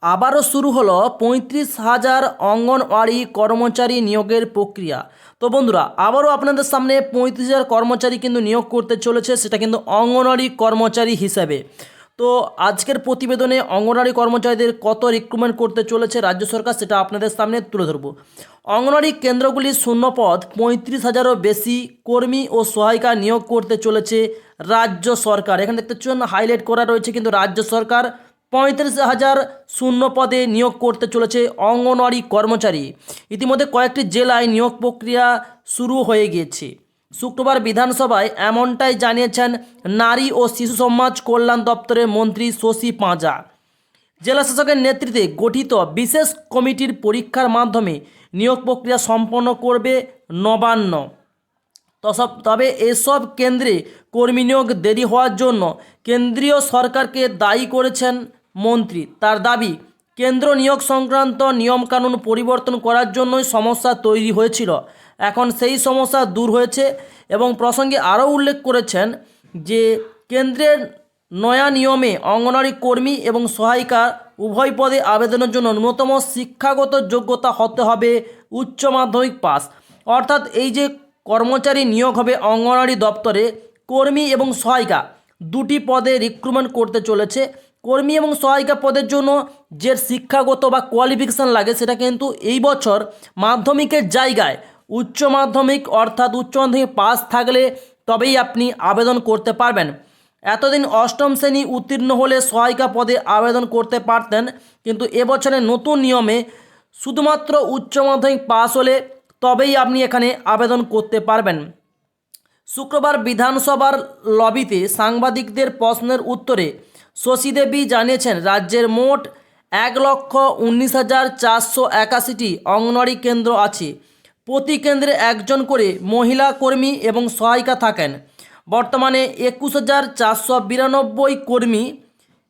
আবারও শুরু হলো 35,000 অঙ্গনওয়াড়ি কর্মচারী নিয়োগের প্রক্রিয়া। তো বন্ধুরা, আবারও আপনাদের সামনে 35,000 কর্মচারী কিন্তু নিয়োগ করতে চলেছে, সেটা কিন্তু অঙ্গনওয়াড়ি কর্মচারী হিসাবে। তো আজকের প্রতিবেদনে অঙ্গনওয়াড়ি কর্মচারীদের কত রিক্রুটমেন্ট করতে চলেছে রাজ্য সরকার, সেটা আপনাদের সামনে তুলে ধরবো। অঙ্গনওয়াড়ি কেন্দ্রগুলির শূন্যপদ 35,000-এরও বেশি কর্মী ও সহায়িকা নিয়োগ করতে চলেছে রাজ্য সরকার। এখানে দেখতে পাচ্ছেন হাইলাইট করা রয়েছে, কিন্তু রাজ্য সরকার 35,000 শূন্য পদে নিয়োগ করতে চলেছে অঙ্গনওয়াড়ি কর্মচারী। ইতিমধ্যে কয়েকটি জেলায় নিয়োগ প্রক্রিয়া শুরু হয়ে গিয়েছে। শুক্রবার বিধানসভায় এমনটাই জানিয়েছেন নারী ও শিশু সমাজ কল্যাণ দপ্তরের মন্ত্রী শশী পাঁজা। জেলা শাসকের নেতৃত্বে গঠিত বিশেষ কমিটির পরীক্ষার মাধ্যমে নিয়োগ প্রক্রিয়া সম্পন্ন করবে নবান্ন। তবে এসব কেন্দ্রে কর্মী নিয়োগ দেরি হওয়ার জন্য কেন্দ্রীয় সরকারকে দায়ী করেছেন মন্ত্রী। তার দাবি, কেন্দ্র নিয়োগ সংক্রান্ত নিয়মকানুন পরিবর্তন করার জন্যই সমস্যা তৈরি হয়েছিল। এখন সেই সমস্যা দূর হয়েছে। এবং প্রসঙ্গে আরও উল্লেখ করেছেন যে কেন্দ্রের নয়া নিয়মে অঙ্গনওয়াড়ি কর্মী এবং সহায়িকা উভয় পদে আবেদনের জন্য ন্যূনতম শিক্ষাগত যোগ্যতা হতে হবে উচ্চ মাধ্যমিক পাস। অর্থাৎ এই যে কর্মচারী নিয়োগ হবে অঙ্গনওয়াড়ি দপ্তরে, কর্মী এবং সহায়িকা দুটি পদে রিক্রুটমেন্ট করতে চলেছে। কর্মী এবং সহায়িকা পদের জন্য যে শিক্ষাগত বা কোয়ালিফিকেশান লাগে, সেটা কিন্তু এই বছর মাধ্যমিকের জায়গায় উচ্চ মাধ্যমিক, অর্থাৎ উচ্চ মাধ্যমিক পাস থাকলে তবেই আপনি আবেদন করতে পারবেন। এতদিন অষ্টম শ্রেণী উত্তীর্ণ হলে সহায়িকা পদে আবেদন করতে পারতেন, কিন্তু এবছরের নতুন নিয়মে শুধুমাত্র উচ্চ মাধ্যমিক পাস হলে তবেই আপনি এখানে আবেদন করতে পারবেন। শুক্রবার বিধানসভার লবিতে সাংবাদিকদের প্রশ্নের উত্তরে শশী দেবী জানিয়েছেন, রাজ্যের মোট 1,19,481টি অঙ্গনওয়াড়ি কেন্দ্র আছে। প্রতি কেন্দ্রে একজন করে মহিলা কর্মী এবং সহায়িকা থাকেন। বর্তমানে 21,492 কর্মী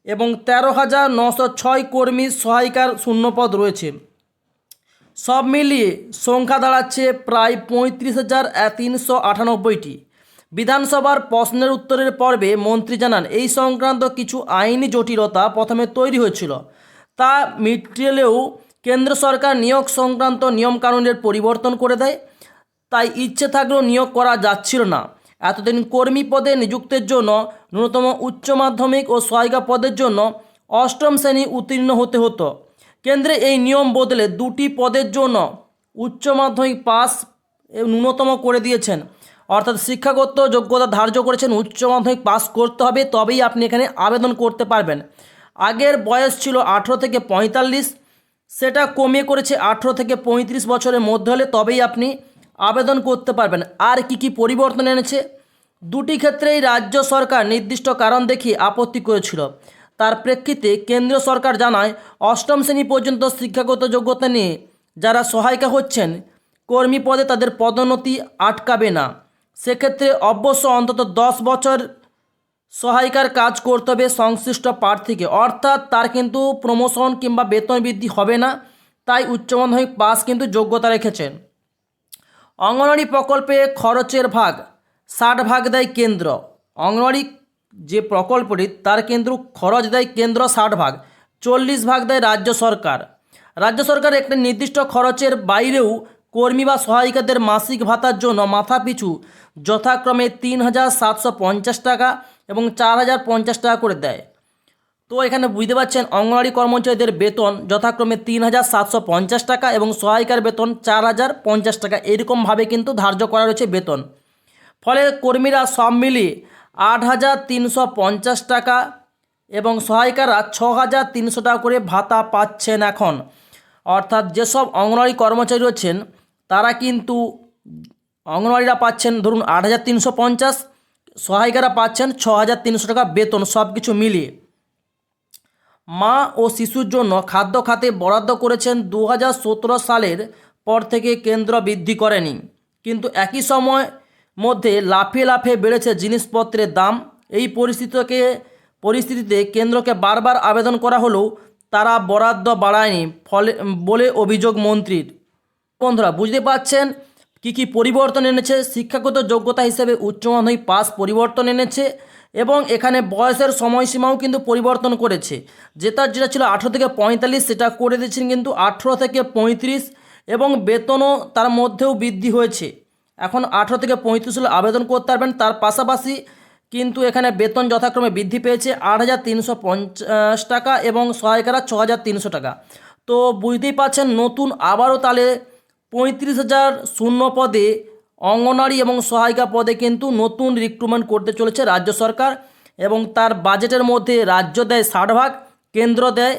এবং 13,906 কর্মী সহায়িকার শূন্যপদ রয়েছে। সব মিলিয়ে সংখ্যা দাঁড়াচ্ছে প্রায় 35,398টি। বিধানসভার প্রশ্নের উত্তরের পর্বে মন্ত্রী জানান, এই সংক্রান্ত কিছু আইনি জটিলতা প্রথমে তৈরি হয়েছিল, তা মিটলেও কেন্দ্র সরকার নিয়োগ সংক্রান্ত নিয়মকানুনের পরিবর্তন করে দেয়। তাই ইচ্ছে থাকলেও নিয়োগ করা যাচ্ছিল না। এতদিন কর্মী পদে নিযুক্তের জন্য ন্যূনতম উচ্চ মাধ্যমিক ও সহায়িকা পদের জন্য অষ্টম শ্রেণী উত্তীর্ণ হতে হতো। কেন্দ্রে এই নিয়ম বদলে দুটি পদের জন্য উচ্চ মাধ্যমিক পাস ন্যূনতম করে দিয়েছেন। অর্থাৎ শিক্ষাগত যোগ্যতা ধার্য করেছেন, উচ্চ মাধ্যমিক পাস করতে হবে, তবেই আপনি এখানে আবেদন করতে পারবেন। আগের বয়স ছিল 18 থেকে 45, সেটা কমিয়ে করেছে 18 থেকে 35 বছরের মধ্যে হলে তবেই আপনি আবেদন করতে পারবেন। আর কি পরিবর্তন এনেছে? দুটি ক্ষেত্রেই রাজ্য সরকার নির্দিষ্ট কারণ দেখিয়ে আপত্তি করেছিল। তার প্রেক্ষিতে কেন্দ্রীয় সরকার জানায়, অষ্টম শ্রেণী পর্যন্ত শিক্ষাগত যোগ্যতা নিয়ে যারা সহায়িকা হচ্ছেন কর্মী পদে, তাদের পদোন্নতি আটকাবে না। সেক্ষেত্রে অবশ্য অন্তত 10 বছর সহায়িকার কাজ করতে হবে সংশ্লিষ্ট প্রার্থীকে, অর্থাৎ তার কিন্তু প্রমোশন কিংবা বেতন বৃদ্ধি হবে না। তাই উচ্চ মাধ্যমিক পাস কিন্তু যোগ্যতা রেখেছেন। অঙ্গনওয়াড়ি প্রকল্পে খরচের ভাগ 60 দেয় কেন্দ্র। অঙ্গনওয়াড়ি যে প্রকল্পটি, তার কিন্তু খরচ দেয় কেন্দ্র 60, 40 দেয় রাজ্য সরকার। রাজ্য সরকার একটা নির্দিষ্ট খরচের বাইরেও কর্মী বা সহায়িকাদের মাসিক ভাতার জন্য মাথাপিছু যথাক্রমে 3,750 টাকা এবং 4,050 টাকা করে দেয়। তো এখানে বুঝতে পারছেন অঙ্গনওয়াড়ি কর্মচারীদের বেতন যথাক্রমে 3,750 টাকা এবং সহায়িকার বেতন 4,050 টাকা, এরকমভাবে কিন্তু ধার্য করা রয়েছে বেতন। ফলে কর্মীরা সব মিলিয়ে 8,350 টাকা এবং সহায়িকারা 6,300 টাকা করে ভাতা পাচ্ছেন এখন। অর্থাৎ যেসব অঙ্গনওয়াড়ি কর্মচারী রয়েছেন তারা কিন্তু অঙ্গনওয়াড়িরা পাচ্ছেন ধরুন 8,350, সহায়িকারা পাচ্ছেন 6,300 টাকা বেতন, সব কিছু মিলিয়ে। মা ও শিশুর জন্য খাদ্য খাতে বরাদ্দ করেছেন 2017 সালের পর থেকে কেন্দ্র বৃদ্ধি করেনি, কিন্তু একই সময় মধ্যে লাফিয়ে লাফিয়ে বেড়েছে জিনিসপত্রের দাম। এই পরিস্থিতিতে কেন্দ্রকে বারবার আবেদন করা হলেও তারা বরাদ্দ বাড়ায়নি বলে অভিযোগ মন্ত্রীর। বন্ধুরা, বুঝতে পারছেন কি পরিবর্তন এনেছে? শিক্ষাগত যোগ্যতা হিসেবে উচ্চ মাধ্যমিক পাস পরিবর্তন এনেছে এবং এখানে বয়সের সময়সীমাও কিন্তু পরিবর্তন করেছে। যেটা ছিল 18 থেকে 45 সেটা করে দিয়েছেন কিন্তু 18 থেকে 35, এবং বেতনও তার মধ্যেও বৃদ্ধি হয়েছে। এখন 18 থেকে 35 হলে আবেদন করতে পারবেন। তার পাশাপাশি কিন্তু এখানে বেতন যথাক্রমে বৃদ্ধি পেয়েছে 8,350 টাকা এবং সহায়িকারা 6,300 টাকা। তো বুঝতেই পারছেন নতুন আবারও তাহলে 35,000 শূন্য পদে অঙ্গনারী এবং সহায়িকা পদে কিন্তু নতুন রিক্রুটমেন্ট করতে চলেছে রাজ্য সরকার। এবং তার বাজেটের মধ্যে রাজ্য দেয় 60 ভাগ, কেন্দ্র দেয়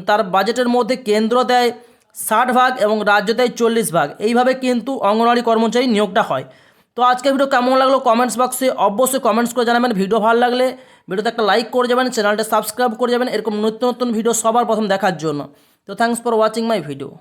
তার বাজেটের মধ্যে কেন্দ্র দেয় 60 ভাগ এবং রাজ্য দেয় 40 ভাগ। এইভাবে কিন্তু অঙ্গনওয়াড়ি কর্মচারী নিয়োগটা হয়। তো আজকের ভিডিও কেমন লাগলো কমেন্টস বক্সে অবশ্যই কমেন্টস করে জানাবেন। ভিডিও ভালো লাগলে ভিডিওতে একটা লাইক করে যাবেন, চ্যানেলটা সাবস্ক্রাইব করে যাবেন এরকম নতুন নতুন ভিডিও সবার প্রথম দেখার জন্য। তো thanks for watching my video.